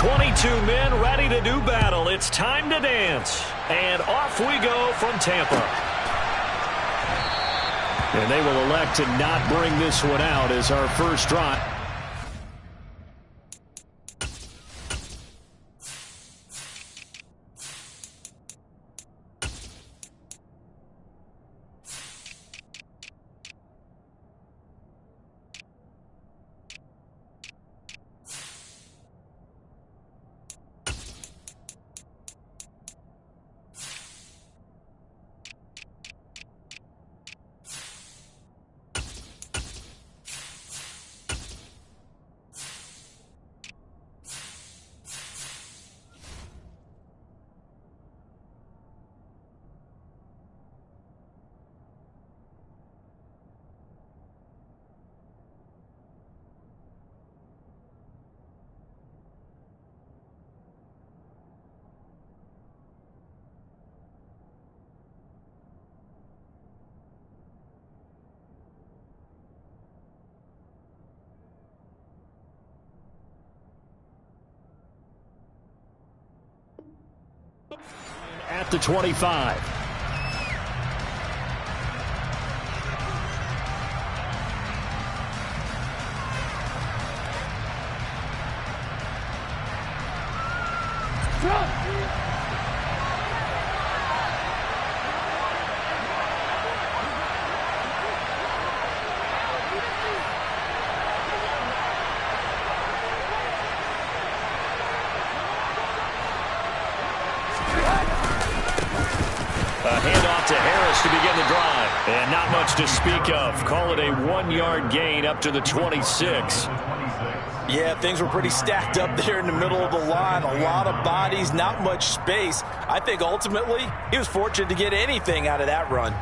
22 men ready to do battle. It's time to dance. And off we go from Tampa. And they will elect to not bring this one out as our first drive. At the 25. To Harris to begin the drive. And not much to speak of. Call it a 1-yard gain up to the 26. Yeah, things were pretty stacked up there in the middle of the line. A lot of bodies, not much space. I think ultimately he was fortunate to get anything out of that run.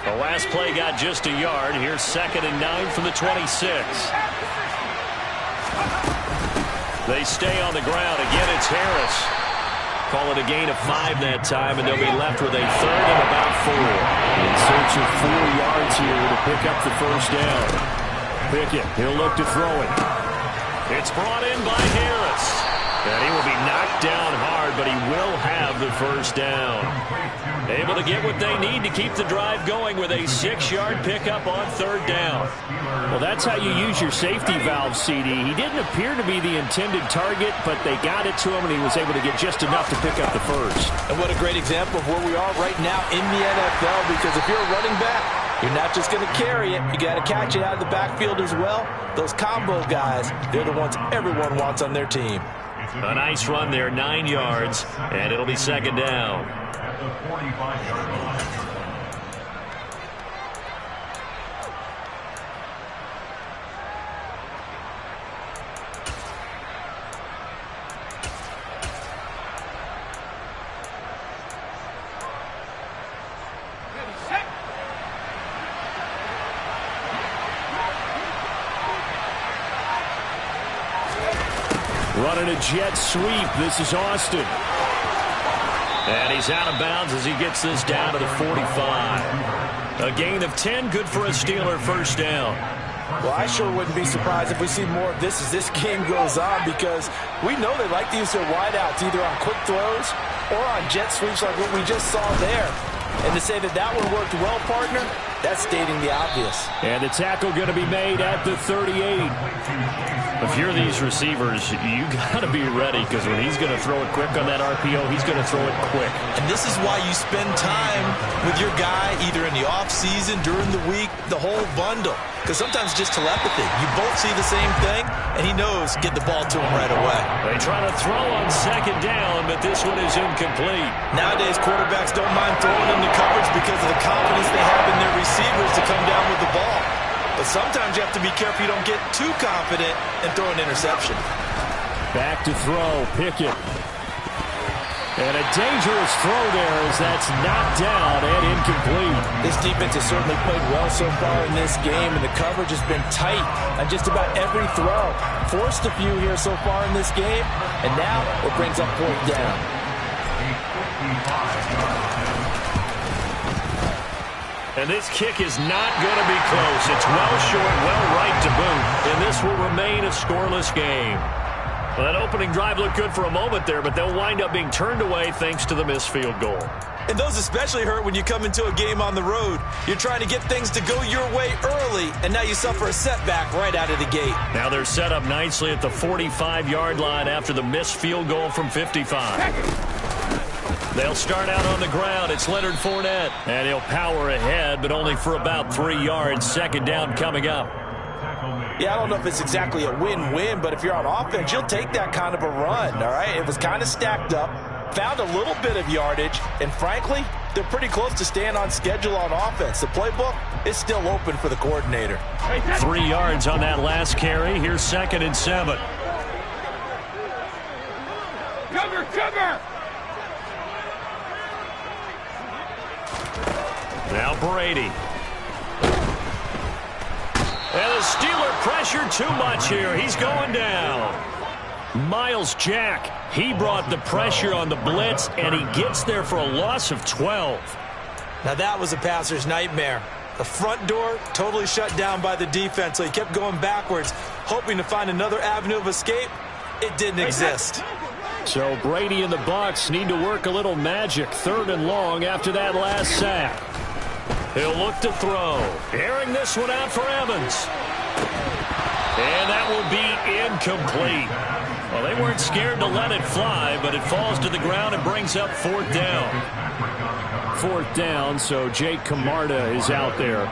The last play got just a yard. Here's 2nd and 9 from the 26. They stay on the ground. Again, it's Harris. Call it a gain of 5 that time, and they'll be left with a 3rd and about 4. In search of 4 yards here to pick up the first down. Pickett, he'll look to throw it. It's brought in by Harris. And he will be knocked down hard, but he will have the first down. Able to get what they need to keep the drive going with a 6-yard pickup on 3rd down. Well, that's how you use your safety valve, CD. He didn't appear to be the intended target, but they got it to him, and he was able to get just enough to pick up the first. And what a great example of where we are right now in the NFL, because if you're a running back, you're not just going to carry it. You got to catch it out of the backfield as well. Those combo guys, they're the ones everyone wants on their team. A nice run there, 9 yards, and it'll be 2nd down. At the 45-yard line. Running a jet sweep. This is Austin. And he's out of bounds as he gets this down to the 45. A gain of 10, good for a Steeler first down. Well, I sure wouldn't be surprised if we see more of this as this game goes on, because we know they like to use their wideouts either on quick throws or on jet sweeps like what we just saw there. And to say that that one worked well, partner, that's stating the obvious. And the tackle going to be made at the 38. If you're these receivers, you got to be ready, because when he's going to throw it quick on that RPO, he's going to throw it quick. And this is why you spend time with your guy either in the offseason, during the week, the whole bundle. Because sometimes just telepathy. You both see the same thing, and he knows get the ball to him right away. They try to throw on second down, but this one is incomplete. Nowadays, quarterbacks don't mind throwing into coverage because of the confidence they have in their receivers to come down with the ball. But sometimes you have to be careful you don't get too confident and throw an interception. Back to throw, Pickett. And a dangerous throw there as that's knocked down and incomplete. This defense has certainly played well so far in this game, and the coverage has been tight on just about every throw. Forced a few here so far in this game, and now it brings up fourth down. And this kick is not going to be close. It's well short, well right to boot, and this will remain a scoreless game. Well, that opening drive looked good for a moment there, but they'll wind up being turned away thanks to the missed field goal. And those especially hurt when you come into a game on the road. You're trying to get things to go your way early, and now you suffer a setback right out of the gate. Now they're set up nicely at the 45-yard line after the missed field goal from 55. They'll start out on the ground. It's Leonard Fournette. And he'll power ahead, but only for about 3 yards. Second down coming up. Yeah, I don't know if it's exactly a win-win, but if you're on offense, you'll take that kind of a run, all right? It was kind of stacked up, found a little bit of yardage, and frankly, they're pretty close to staying on schedule on offense. The playbook is still open for the coordinator. 3 yards on that last carry. Here's 2nd and 7. Cover! Now Brady. And the Steeler pressure too much here. He's going down. Miles Jack, he brought the pressure on the blitz, and he gets there for a loss of 12. Now that was a passer's nightmare. The front door totally shut down by the defense, so he kept going backwards, hoping to find another avenue of escape. It didn't exist. So Brady and the Bucs need to work a little magic. 3rd and long after that last sack. He'll look to throw. Airing this one out for Evans. And that will be incomplete. Well, they weren't scared to let it fly, but it falls to the ground and brings up 4th down. 4th down, so Jake Camarda is out there.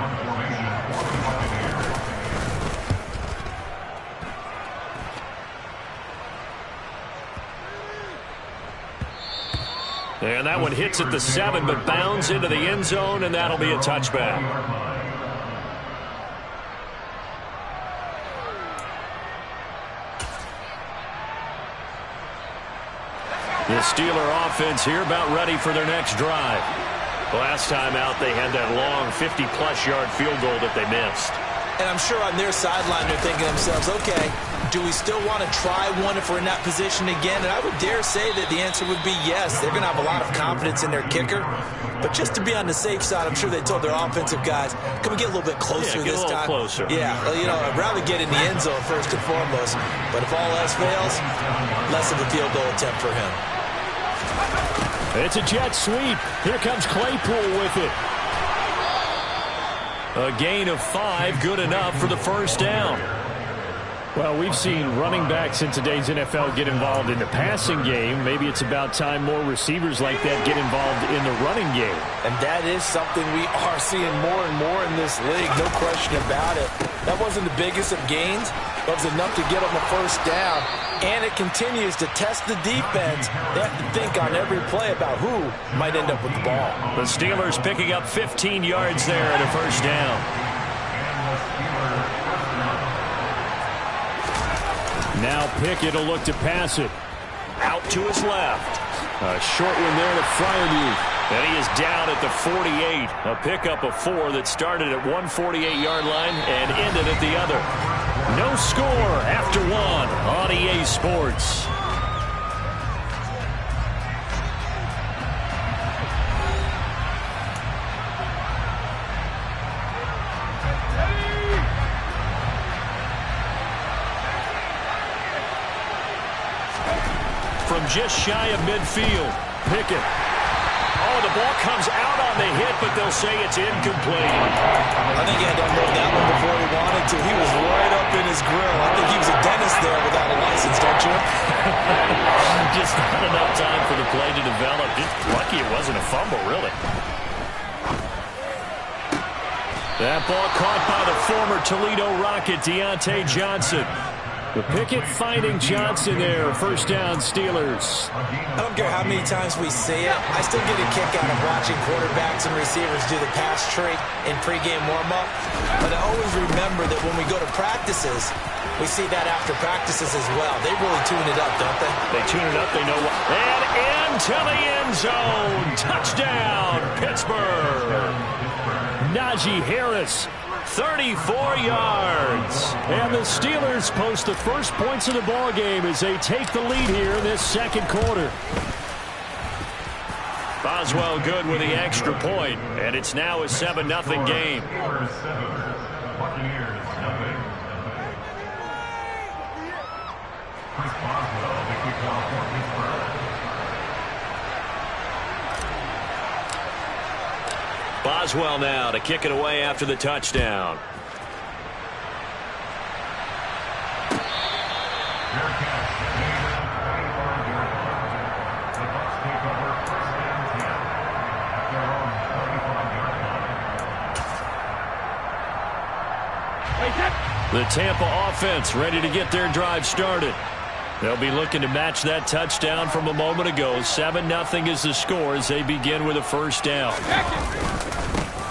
And that one hits at the 7, but bounds into the end zone, and that'll be a touchback. The Steeler offense here about ready for their next drive. Last time out, they had that long 50-plus yard field goal that they missed. And I'm sure on their sideline they're thinking to themselves, okay, do we still want to try one if we're in that position again? And I would dare say that the answer would be yes. They're going to have a lot of confidence in their kicker. But just to be on the safe side, I'm sure they told their offensive guys, can we get a little bit closer this time? Closer. Yeah, well, you know, I'd rather get in the end zone first and foremost. But if all else fails, less of a field goal attempt for him. It's a jet sweep. Here comes Claypool with it. A gain of 5, good enough for the first down. Well, we've seen running backs in today's NFL get involved in the passing game. Maybe it's about time more receivers like that get involved in the running game. And that is something we are seeing more and more in this league, no question about it. That wasn't the biggest of gains, but it was enough to get them the first down. And it continues to test the defense. They have to think on every play about who might end up with the ball. The Steelers picking up 15 yards there at a first down. Now Pickett will look to pass it. Out to his left. A short one there to Freiermuth. And he is down at the 48. A pickup of 4 that started at one 48-yard line and ended at the other. No score after 1 on EA Sports. From just shy of midfield, Pickett. Oh, the ball comes out on the hit, but they'll say it's incomplete. I think he had to unload that one before he wanted to. He was right up in his grill. I think he was a dentist there without a license, don't you? Just not enough time for the play to develop. Just lucky it wasn't a fumble, really. That ball caught by the former Toledo Rocket, Deontay Johnson. The Pickett finding Johnson there. First down, Steelers. I don't care how many times we see it. I still get a kick out of watching quarterbacks and receivers do the pass tree in pregame warm-up. But I always remember that when we go to practices, we see that after practices as well. They really tune it up, don't they? They tune it up. They know what. And into the end zone. Touchdown, Pittsburgh. Najee Harris. 34 yards. And the Steelers post the first points of the ball game as they take the lead here in this second quarter. Boswell good with the extra point, and it's now a 7-0 game. Boswell now to kick it away after the touchdown. The Tampa offense ready to get their drive started. They'll be looking to match that touchdown from a moment ago. 7-0 is the score as they begin with a first down.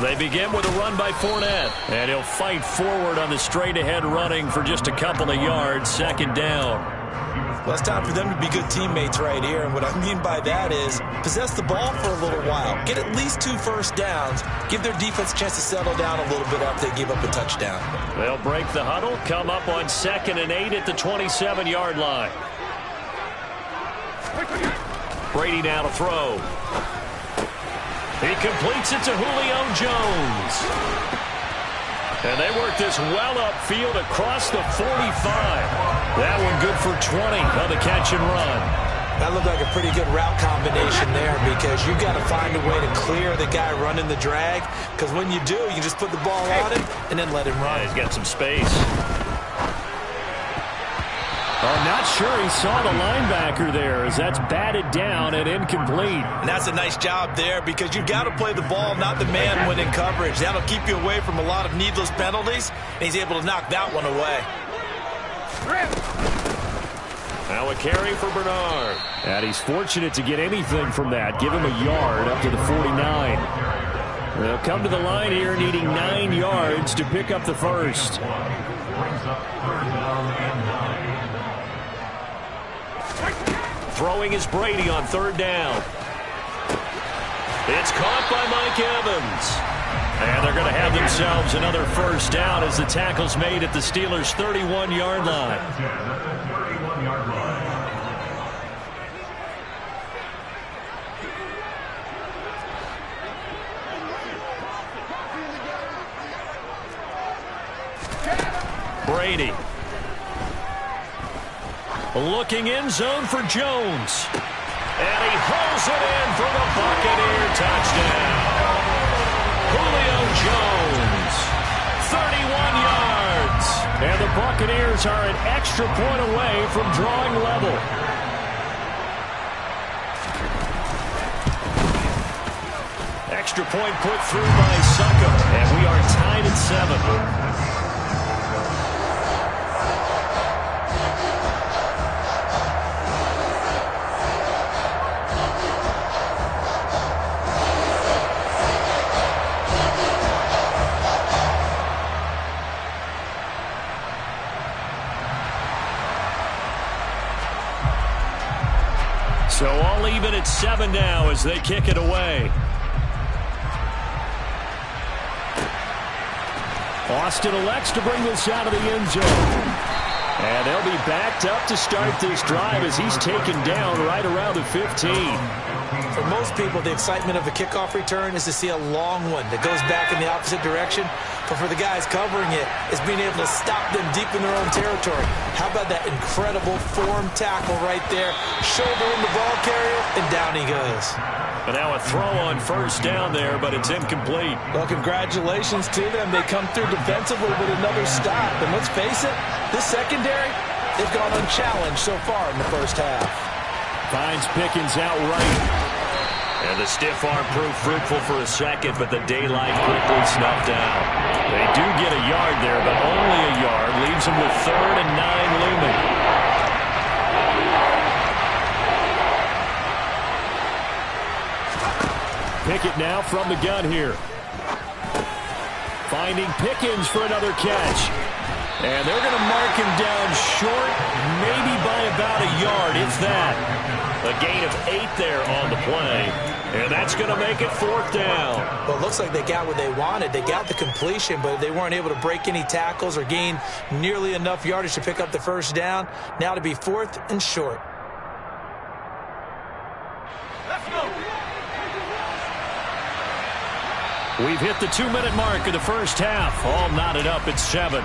They begin with a run by Fournette, and he'll fight forward on the straight-ahead running for just a couple of yards. Second down. Well, it's time for them to be good teammates right here, and what I mean by that is possess the ball for a little while. Get at least 2 first downs. Give their defense a chance to settle down a little bit after they give up a touchdown. They'll break the huddle, come up on 2nd and 8 at the 27-yard line. Brady now to throw. He completes it to Julio Jones. And they work this well upfield across the 45. That one good for 20 on the catch and run. That looked like a pretty good route combination there because you've got to find a way to clear the guy running the drag. Because when you do, you just put the ball on him and then let him run. Yeah, he's got some space. I'm not sure he saw the linebacker there as that's batted down and incomplete. And that's a nice job there because you've got to play the ball, not the man when in coverage. That'll keep you away from a lot of needless penalties, and he's able to knock that one away. Now a carry for Bernard. And he's fortunate to get anything from that. Give him a yard up to the 49. They'll come to the line here needing 9 yards to pick up the first. Throwing is Brady on 3rd down. It's caught by Mike Evans. And they're going to have themselves another first down as the tackle's made at the Steelers' 31-yard line. Brady. Looking in zone for Jones. And he hauls it in for the Buccaneer touchdown. Julio Jones, 31 yards. And the Buccaneers are an extra point away from drawing level. Extra point put through by Suckup. And we are tied at 7. So all even at 7 now as they kick it away. Austin elects to bring this out of the end zone. And they'll be backed up to start this drive as he's taken down right around the 15. For most people, the excitement of a kickoff return is to see a long one that goes back in the opposite direction. But for the guys covering it, it's being able to stop them deep in their own territory. How about that incredible form tackle right there? Shouldering the ball carrier, and down he goes. But now a throw on first down there, but it's incomplete. Well, congratulations to them. They come through defensively with another stop. And let's face it, this secondary, they've gone unchallenged so far in the first half. Finds Pickens out right. And the stiff arm proved fruitful for a second, but the daylight quickly snuffed out. They do get a yard there, but only a yard. Leaves them with 3rd and 9 looming. Pickett now from the gun here. Finding Pickens for another catch. And they're going to mark him down short, maybe by about a yard, if that. A gain of 8 there on the play. And that's going to make it 4th down. Well, it looks like they got what they wanted. They got the completion, but they weren't able to break any tackles or gain nearly enough yardage to pick up the first down. Now to be 4th and short. Let's go. We've hit the 2-minute mark of the first half. All knotted up at 7.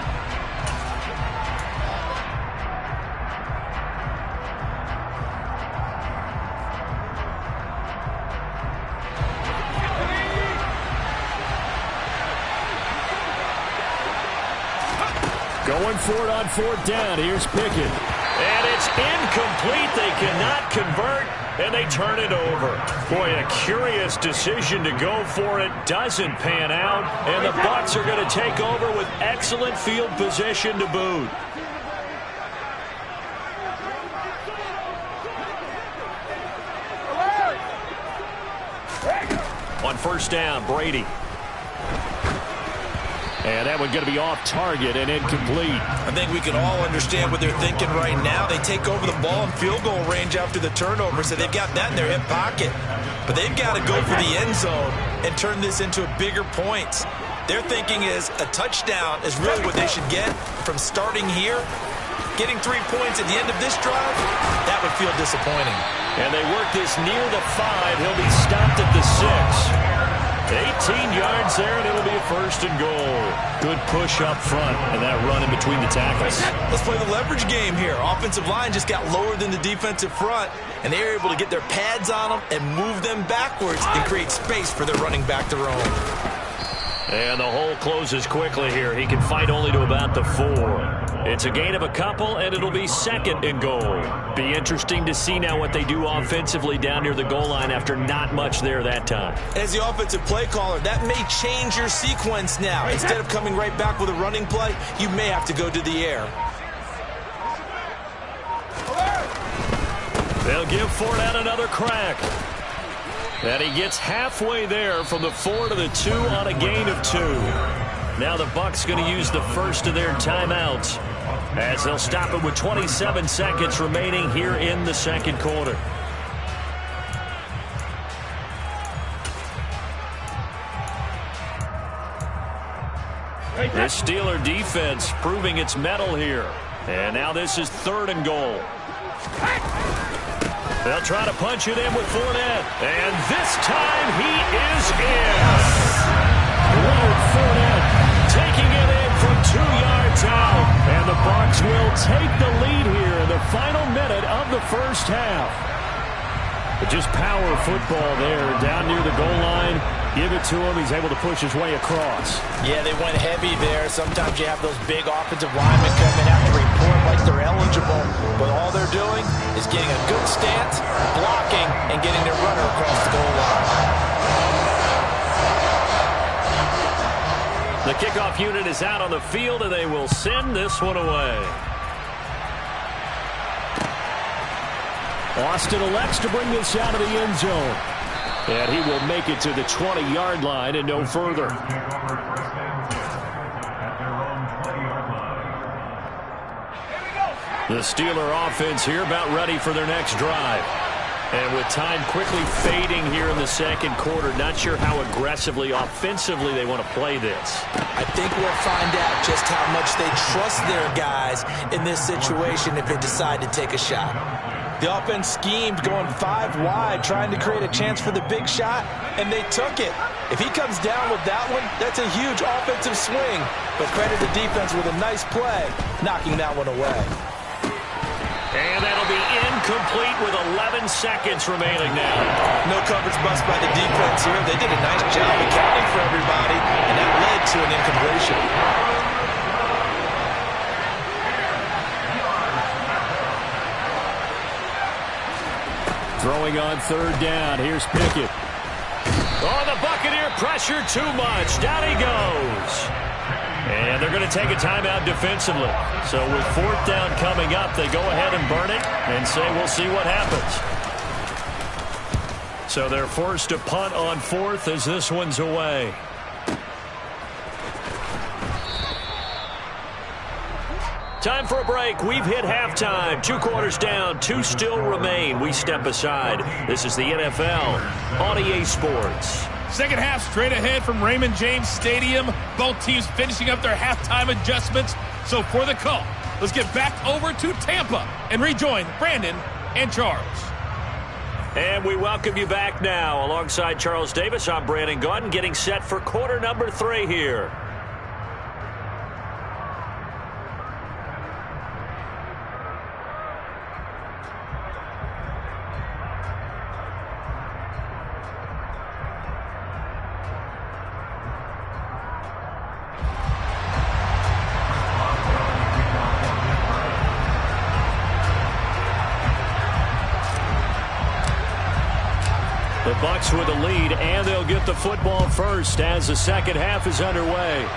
Going for it on 4th down. Here's Pickett. And it's incomplete. They cannot convert, and they turn it over. Boy, a curious decision to go for it. Doesn't pan out, and the Bucs are going to take over with excellent field position to boot. On 1st down, Brady. And that one going to be off target and incomplete. I think we can all understand what they're thinking right now. They take over the ball in field goal range after the turnover, so they've got that in their hip pocket. But they've got to go for the end zone and turn this into bigger points. Their thinking is a touchdown is really what they should get from starting here. Getting 3 points at the end of this drive, that would feel disappointing. And they work this near the 5. He'll be stopped at the 6. 18 yards there, and it'll be a 1st and goal. Good push up front, and that run in between the tackles. Let's play the leverage game here. Offensive line just got lower than the defensive front, and they were able to get their pads on them and move them backwards and create space for their running back to roam. And the hole closes quickly here. He can fight only to about the 4. It's a gain of a couple, and it'll be 2nd and goal. Be interesting to see now what they do offensively down near the goal line after not much there that time. As the offensive play caller, that may change your sequence now. Instead of coming right back with a running play, you may have to go to the air. They'll give Fournette another crack. And he gets halfway there from the 4 to the 2 on a gain of 2. Now the Bucs going to use the first of their timeouts as they'll stop it with 27 seconds remaining here in the 2nd quarter. The Steeler defense proving its mettle here. And now this is 3rd and goal. They'll try to punch it in with Fournette. And this time he is in. Leonard Fournette taking it in from 2 yards out. And the Bucs will take the lead here in the final minute of the first half. But just power football there down near the goal line. Give it to him. He's able to push his way across. Yeah, they went heavy there. Sometimes you have those big offensive linemen come in after report like they're eligible. But all they're doing is getting a good stance, blocking, and getting their runner across the goal line. The kickoff unit is out on the field, and they will send this one away. Austin elects to bring this out of the end zone. And he will make it to the 20-yard line and no further. The Steeler offense here about ready for their next drive. And with time quickly fading here in the 2nd quarter, not sure how aggressively, offensively they want to play this. I think we'll find out just how much they trust their guys in this situation if they decide to take a shot. The offense schemed going 5 wide, trying to create a chance for the big shot, and they took it. If he comes down with that one, that's a huge offensive swing. But credit the defense with a nice play, knocking that one away. And that'll be incomplete with 11 seconds remaining now. No coverage bust by the defense here. They did a nice job accounting for everybody, and that led to an incompletion. Throwing on 3rd down. Here's Pickett. Oh, the Buccaneer pressure too much. Down he goes. And they're going to take a timeout defensively. So with 4th down coming up, they go ahead and burn it and say we'll see what happens. So they're forced to punt on 4th as this one's away. Time for a break. We've hit halftime. 2 quarters down. 2 still remain. We step aside. This is the NFL on EA Sports. Second half straight ahead from Raymond James Stadium. Both teams finishing up their halftime adjustments. So for the call, let's get back over to Tampa and rejoin Brandon and Charles. And we welcome you back now. Alongside Charles Davis, I'm Brandon Gaudin, getting set for quarter number 3 here. The Bucs with a lead, and they'll get the football first as the second half is underway.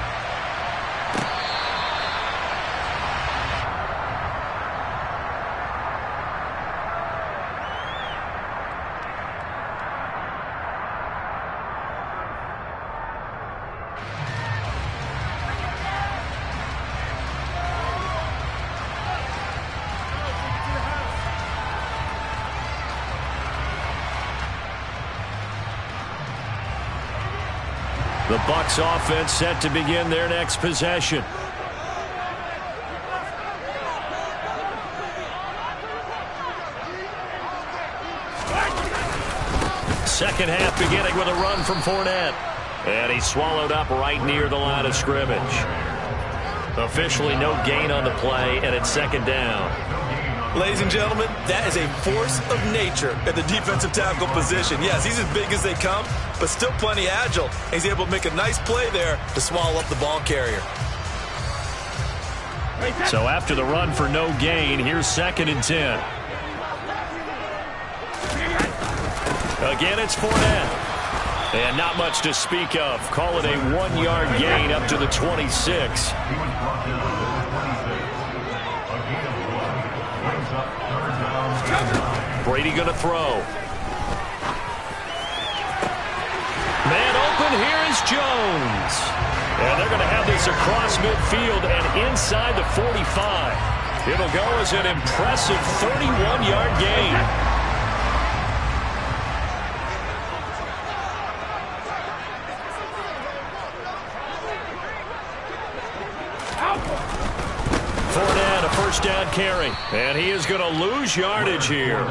The Bucs offense set to begin their next possession. Second half beginning with a run from Fournette. And he's swallowed up right near the line of scrimmage. Officially no gain on the play, and it's second down. Ladies and gentlemen, that is a force of nature at the defensive tackle position. Yes, he's as big as they come, but still plenty agile. He's able to make a nice play there to swallow up the ball carrier. So after the run for no gain, here's 2nd and 10. Again, it's Fournette. And not much to speak of. Call it a 1-yard gain up to the 26. Brady going to throw. Man open, here is Jones. And they're going to have this across midfield and inside the 45. It'll go as an impressive 31-yard gain. Fournette, a first down carry. And he is going to lose yardage here.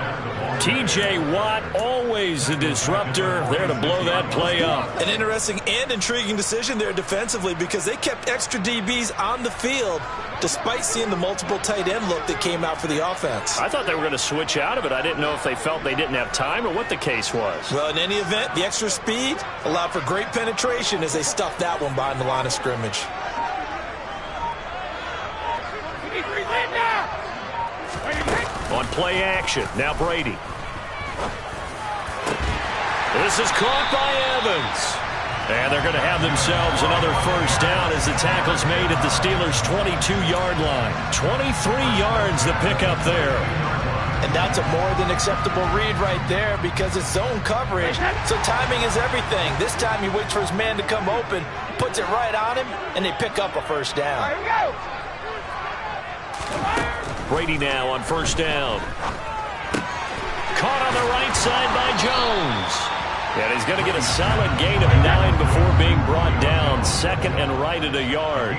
T.J. Watt, always a disruptor, there to blow that play up. An interesting and intriguing decision there defensively because they kept extra DBs on the field despite seeing the multiple tight end look that came out for the offense. I thought they were going to switch out of it. I didn't know if they felt they didn't have time or what the case was. Well, in any event, the extra speed allowed for great penetration as they stuffed that one behind the line of scrimmage. On play action, now Brady. This is caught by Evans. And they're going to have themselves another first down as the tackle's made at the Steelers' 22-yard line. 23 yards the pickup there. And that's a more than acceptable read right there because it's zone coverage, so timing is everything. This time he waits for his man to come open, puts it right on him, and they pick up a first down. Brady now on first down. Caught on the right side by Jones. And he's going to get a solid gain of 9 before being brought down. 2nd and right at a yard.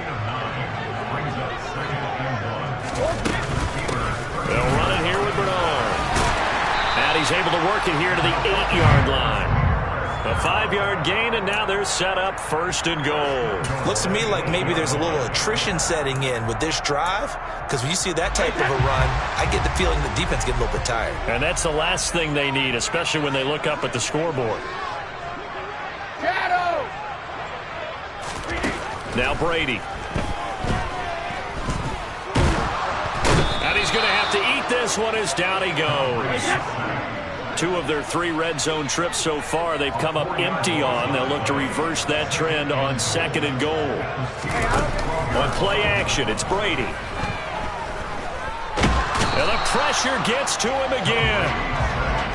They'll run it here with Bernard. And he's able to work it here to the 8-yard line. A 5-yard gain, and now they're set up 1st and goal. Looks to me like maybe there's a little attrition setting in with this drive, because when you see that type of a run, I get the feeling the defense getting a little bit tired. And that's the last thing they need, especially when they look up at the scoreboard. Now Brady. And he's going to have to eat this one as down he goes. 2 of their 3 red zone trips so far they've come up empty on. They'll look to reverse that trend on 2nd and goal. On play action, it's Brady. And the pressure gets to him again.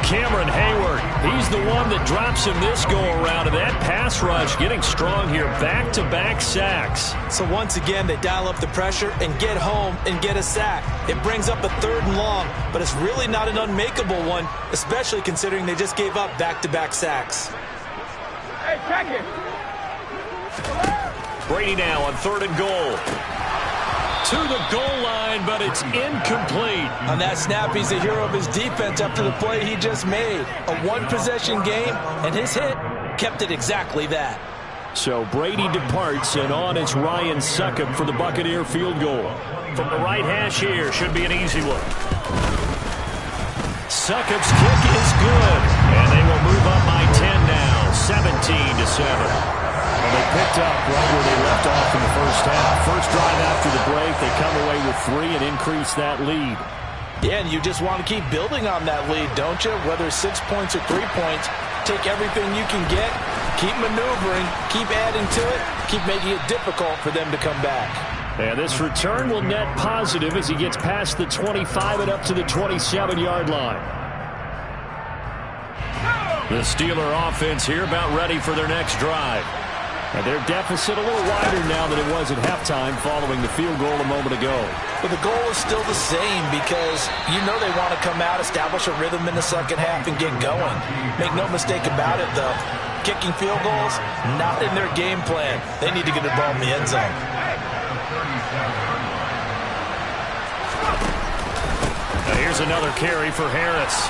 Cameron Hayward, he's the one that drops him this go-around. And that pass rush getting strong here. Back-to-back sacks. So once again, they dial up the pressure and get home and get a sack. It brings up a 3rd and long, but it's really not an unmakeable one, especially considering they just gave up back-to-back sacks. Hey, check it. Brady now on 3rd and goal. To the goal line, but it's incomplete. On that snap, he's the hero of his defense after the play he just made. A 1-possession game, and his hit kept it exactly that. So Brady departs, and on it's Ryan Succop for the Buccaneer field goal. From the right hash here, should be an easy one. Succop's kick is good, and they will move up by 10 now, 17-7. Well, they picked up right where they left off in the first half. First drive after the break, they come away with 3 and increase that lead. Yeah, and you just want to keep building on that lead, don't you? Whether it's 6 points or 3 points, take everything you can get, keep maneuvering, keep adding to it, keep making it difficult for them to come back. And this return will net positive as he gets past the 25 and up to the 27-yard line. The Steeler offense here about ready for their next drive. And their deficit a little wider now than it was at halftime following the field goal a moment ago. But the goal is still the same because you know they want to come out, establish a rhythm in the second half, and get going. Make no mistake about it, though. Kicking field goals, not in their game plan. They need to get the ball in the end zone. Now here's another carry for Harris.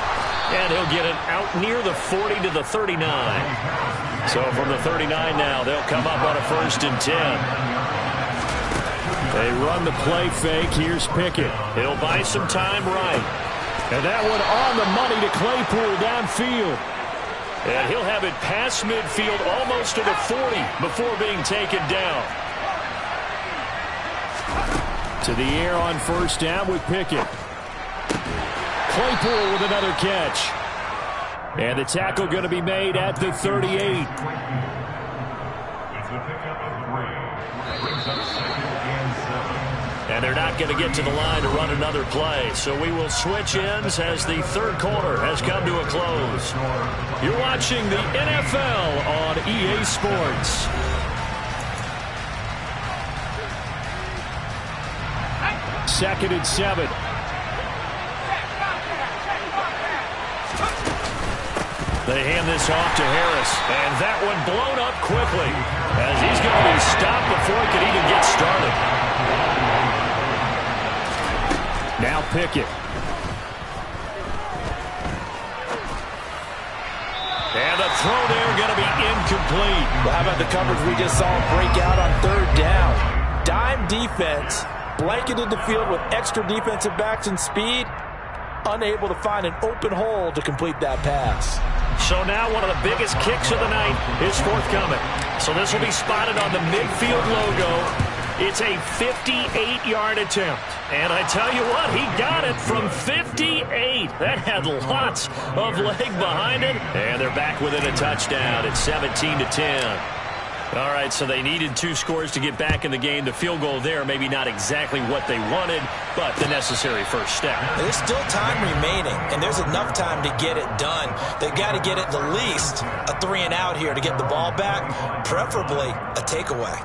And he'll get it out near the 40 to the 39. So from the 39 now, they'll come up on a 1st and 10. They run the play fake. Here's Pickett. He'll buy some time right. And that one on the money to Claypool downfield. And he'll have it past midfield almost to the 40 before being taken down. To the air on 1st down with Pickett. Claypool with another catch. And the tackle going to be made at the 38. And they're not going to get to the line to run another play. So we will switch ends as the 3rd quarter has come to a close. You're watching the NFL on EA Sports. Second and 7. They hand this off to Harris, and that one blown up quickly as he's going to be stopped before he could even get started. Now Pickett. And the throw there going to be incomplete. Well, how about the coverage we just saw break out on 3rd down? Dime defense, blanketed the field with extra defensive backs and speed, unable to find an open hole to complete that pass. So now one of the biggest kicks of the night is forthcoming. So this will be spotted on the midfield logo. It's a 58-yard attempt. And I tell you what, he got it from 58. That had lots of leg behind it. And they're back within a touchdown. It's 17-10. All right, so they needed 2 scores to get back in the game. The field goal there, maybe not exactly what they wanted, but the necessary first step. There's still time remaining, and there's enough time to get it done. They've got to get at the least a 3-and-out here to get the ball back, preferably a takeaway.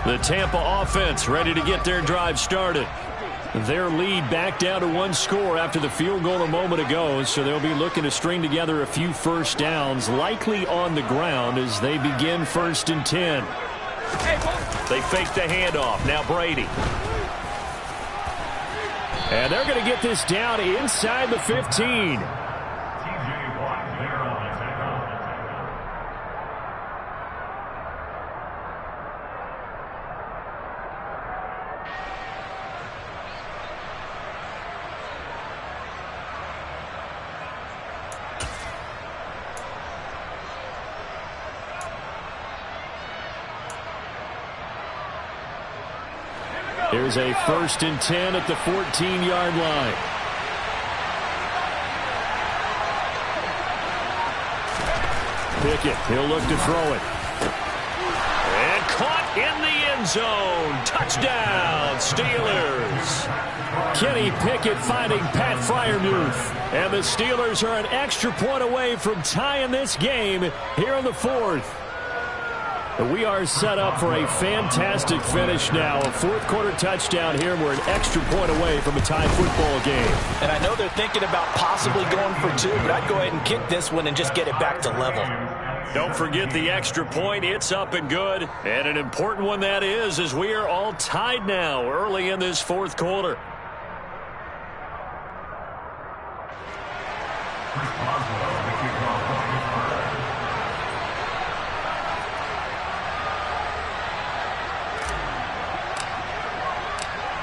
The Tampa offense ready to get their drive started. Their lead back down to 1 score after the field goal a moment ago, so they'll be looking to string together a few first downs, likely on the ground as they begin 1st and 10. They fake the handoff. Now Brady. And they're going to get this down inside the 15. Here's a 1st and 10 at the 14-yard line. Pickett, he'll look to throw it. And caught in the end zone. Touchdown, Steelers. Kenny Pickett finding Pat Freiermuth. And the Steelers are an extra point away from tying this game here in the 4th. We are set up for a fantastic finish now. A 4th-quarter touchdown here, and we're an extra point away from a tied football game. And I know they're thinking about possibly going for 2, but I'd go ahead and kick this one and just get it back to level. Don't forget the extra point. It's up and good. And an important one that is, as we are all tied now early in this 4th quarter.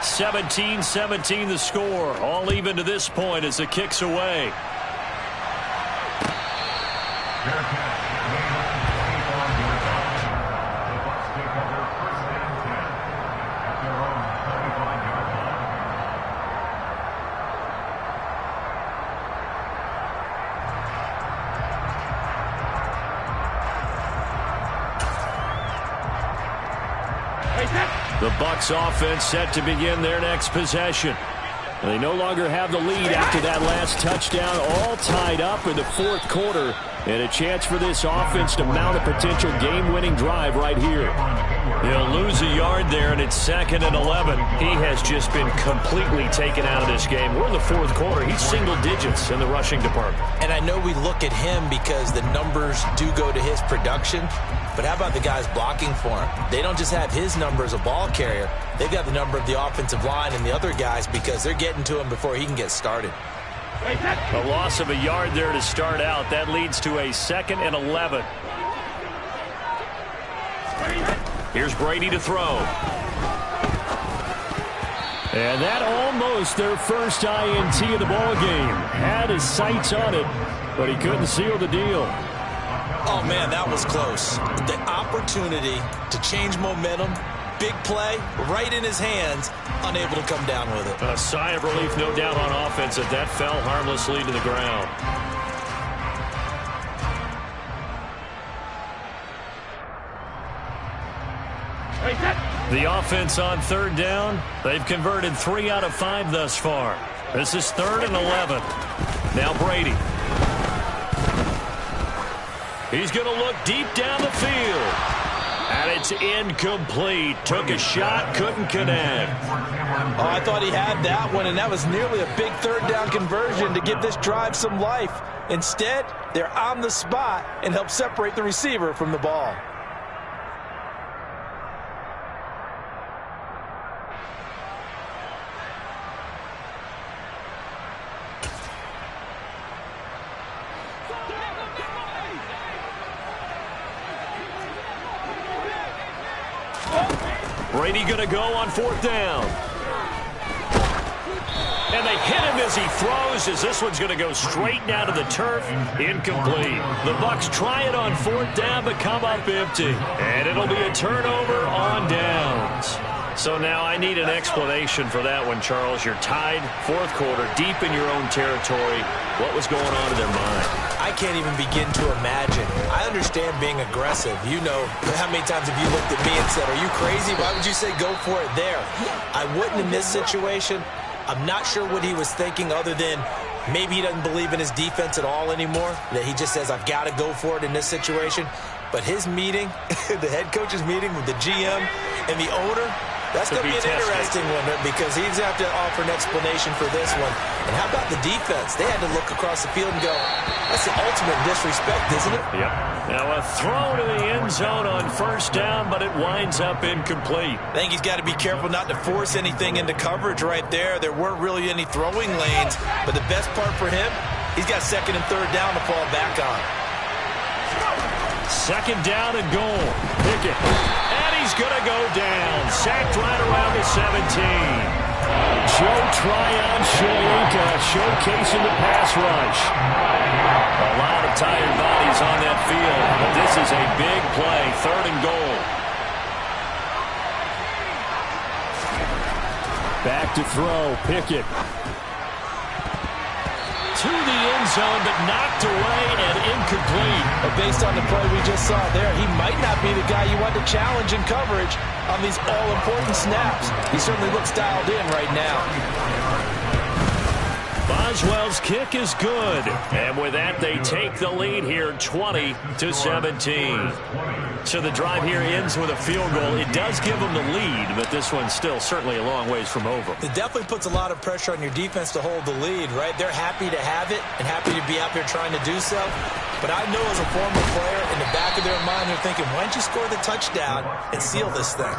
(17-17) the score. All even to this point as the kick's away. The Bucs offense set to begin their next possession. They no longer have the lead after that last touchdown, all tied up in the 4th quarter, and a chance for this offense to mount a potential game-winning drive right here. They'll lose a yard there, and it's 2nd and 11. He has just been completely taken out of this game. We're in the 4th quarter. He's single digits in the rushing department. And I know we look at him because the numbers do go to his production, but how about the guys blocking for him? They don't just have his number as a ball carrier. They've got the number of the offensive line and the other guys because they're getting to him before he can get started. A loss of a yard there to start out. That leads to a 2nd and 11. Here's Brady to throw. And that almost their first INT of the ball game. Had his sights on it, but he couldn't seal the deal. Oh, man, that was close. The opportunity to change momentum, big play, right in his hands, unable to come down with it. A sigh of relief, no doubt, on offense that that fell harmlessly to the ground. The offense on 3rd down, they've converted 3 out of 5 thus far. This is 3rd and 11. Now Brady. He's going to look deep down the field. And it's incomplete. Took a shot, couldn't connect. Oh, I thought he had that one, and that was nearly a big 3rd down conversion to give this drive some life. Instead, they're on the spot and help separate the receiver from the ball. Brady going to go on 4th down. And they hit him as he throws, as this one's going to go straight down to the turf. Incomplete. The Bucs try it on 4th down, but come up empty. And it'll be a turnover on downs. So now I need an explanation for that one, Charles. You're tied, 4th quarter, deep in your own territory. What was going on in their mind? I can't even begin to imagine. I understand being aggressive. You know, how many times have you looked at me and said, are you crazy? Why would you say go for it there? I wouldn't in this situation. I'm not sure what he was thinking other than maybe he doesn't believe in his defense at all anymore, that he just says, I've got to go for it in this situation. But his meeting, the head coach's meeting with the GM and the owner, that's going to be an interesting one because he's going to have to offer an explanation for this one. And how about the defense? They had to look across the field and go, that's the ultimate disrespect, isn't it? Yep. Now a throw to the end zone on 1st down, but it winds up incomplete. I think he's got to be careful not to force anything into coverage right there. There weren't really any throwing lanes, but the best part for him, he's got 2nd and 3rd down to fall back on. 2nd down and goal. Pickett. And he's going to go down. Sacked right around the 17. Joe Tryon-Shoyinka showcasing the pass rush. A lot of tired bodies on that field, but this is a big play. 3rd and goal. Back to throw, Pickett. To the end zone, but knocked away and incomplete. But based on the play we just saw there, he might not be the guy you want to challenge in coverage on these all-important snaps. He certainly looks dialed in right now. Boswell's kick is good. And with that, they take the lead here, 20-17. So the drive here ends with a field goal. It does give them the lead, but this one's still certainly a long ways from over. It definitely puts a lot of pressure on your defense to hold the lead, right? They're happy to have it and happy to be out there trying to do so. But I know as a former player, in the back of their mind, they're thinking, why don't you score the touchdown and seal this thing?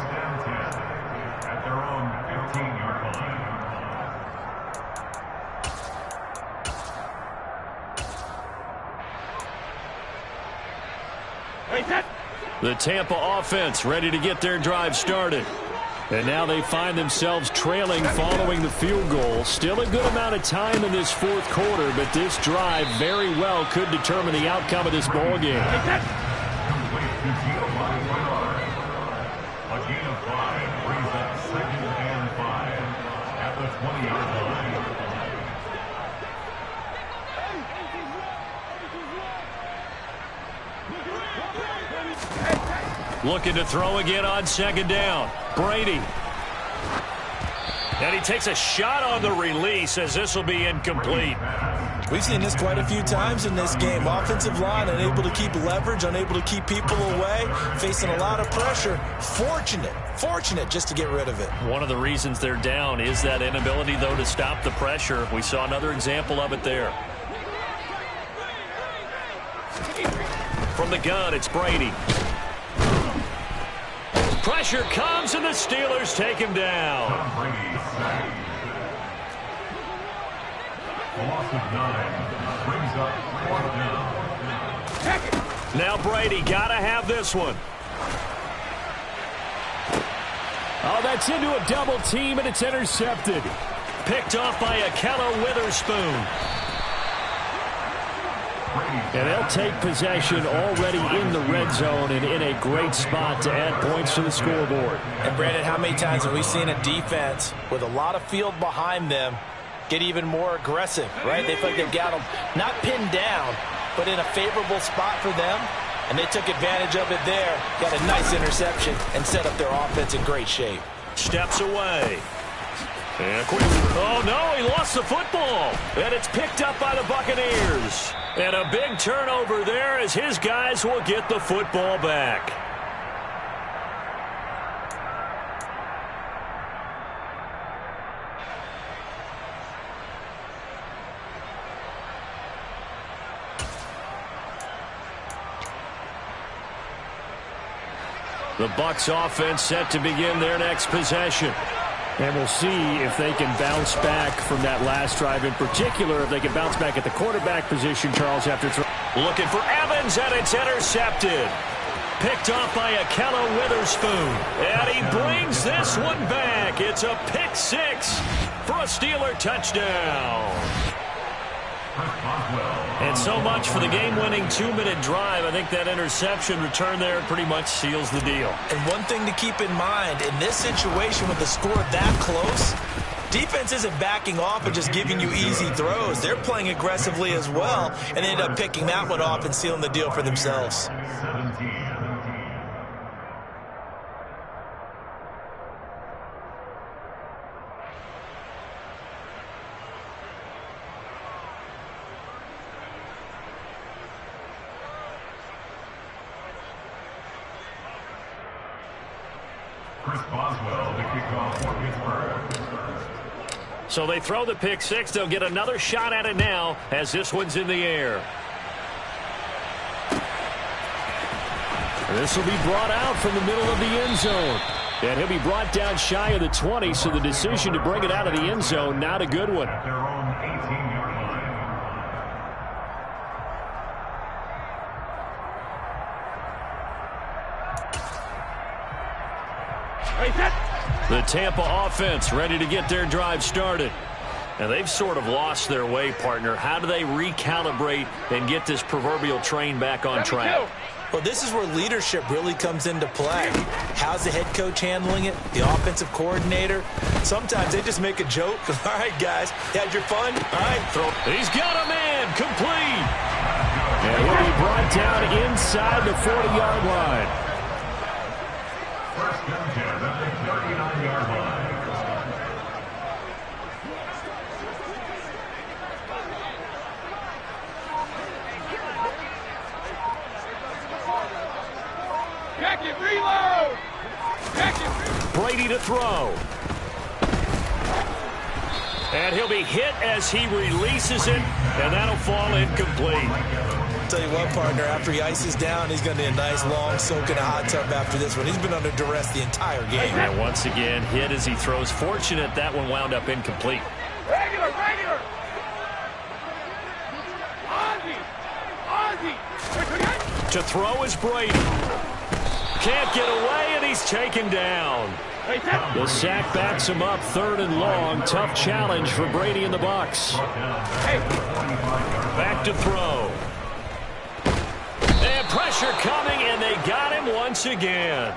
The Tampa offense ready to get their drive started. And now they find themselves trailing following the field goal. Still a good amount of time in this fourth quarter, but this drive very well could determine the outcome of this ball game. A gain of 5 brings up 2nd and 5 at the 20-yard line. Looking to throw again on 2nd down. Brady. And he takes a shot on the release as this will be incomplete. We've seen this quite a few times in this game. Offensive line unable to keep leverage, unable to keep people away, facing a lot of pressure. Fortunate just to get rid of it. One of the reasons they're down is that inability, though, to stop the pressure. We saw another example of it there. From the gun, it's Brady. Pressure comes, and the Steelers take him down. A loss of 9 brings up 4th down. Now Brady got to have this one. Oh, that's into a double team, and it's intercepted. Picked off by Akello Witherspoon. And they'll take possession already in the red zone and in a great spot to add points to the scoreboard. And Brandon, how many times have we seen a defense with a lot of field behind them get even more aggressive, right? They feel like they've got them not pinned down, but in a favorable spot for them. And they took advantage of it there, got a nice interception, and set up their offense in great shape. Steps away. And quick. Oh, no, he lost the football. And it's picked up by the Buccaneers. And a big turnover there as his guys will get the football back. The Bucs offense set to begin their next possession. And we'll see if they can bounce back from that last drive, in particular, if they can bounce back at the quarterback position, Charles, after looking for Evans, and it's intercepted. Picked off by Akello Witherspoon. And he brings this one back. It's a pick six for a Steeler touchdown. And so much for the game-winning 2-minute drive. I think that interception return there pretty much seals the deal. And one thing to keep in mind, in this situation with the score that close, defense isn't backing off and just giving you easy throws. They're playing aggressively as well, and they end up picking that one off and sealing the deal for themselves. 17. So they throw the pick six. They'll get another shot at it now as this one's in the air. This will be brought out from the middle of the end zone. And he'll be brought down shy of the 20, so the decision to bring it out of the end zone, not a good one. At their own 18-yard line. The Tampa offense ready to get their drive started. And they've sort of lost their way, partner. How do they recalibrate and get this proverbial train back on track? Well, this is where leadership really comes into play. How's the head coach handling it? The offensive coordinator? Sometimes they just make a joke. All right, guys, you had your fun? All right, throw. He's got a man, complete. And he'll be brought down inside the 40-yard line. First and 10 at the 39-yard line. Check it, reload! Check it! Brady to throw. And he'll be hit as he releases it, and that'll fall incomplete. Tell you what, partner, after he ices down, he's going to need a nice long soak in a hot tub after this one. He's been under duress the entire game. And once again, hit as he throws. Fortunate that one wound up incomplete. Regular, regular! Ozzy! To throw is Brady. Can't get away, and he's taken down. The sack backs him up, 3rd and long. Tough challenge for Brady in the box. Back to throw. And pressure coming, and they got him once again.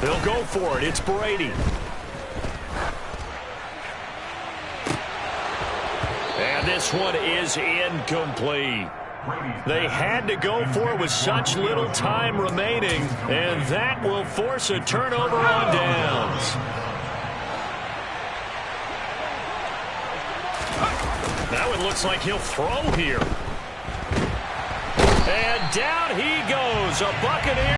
They'll go for it. It's Brady. And this one is incomplete. They had to go for it with such little time remaining, and that will force a turnover on downs. Now it looks like he'll throw here. And down he goes, a Buccaneer.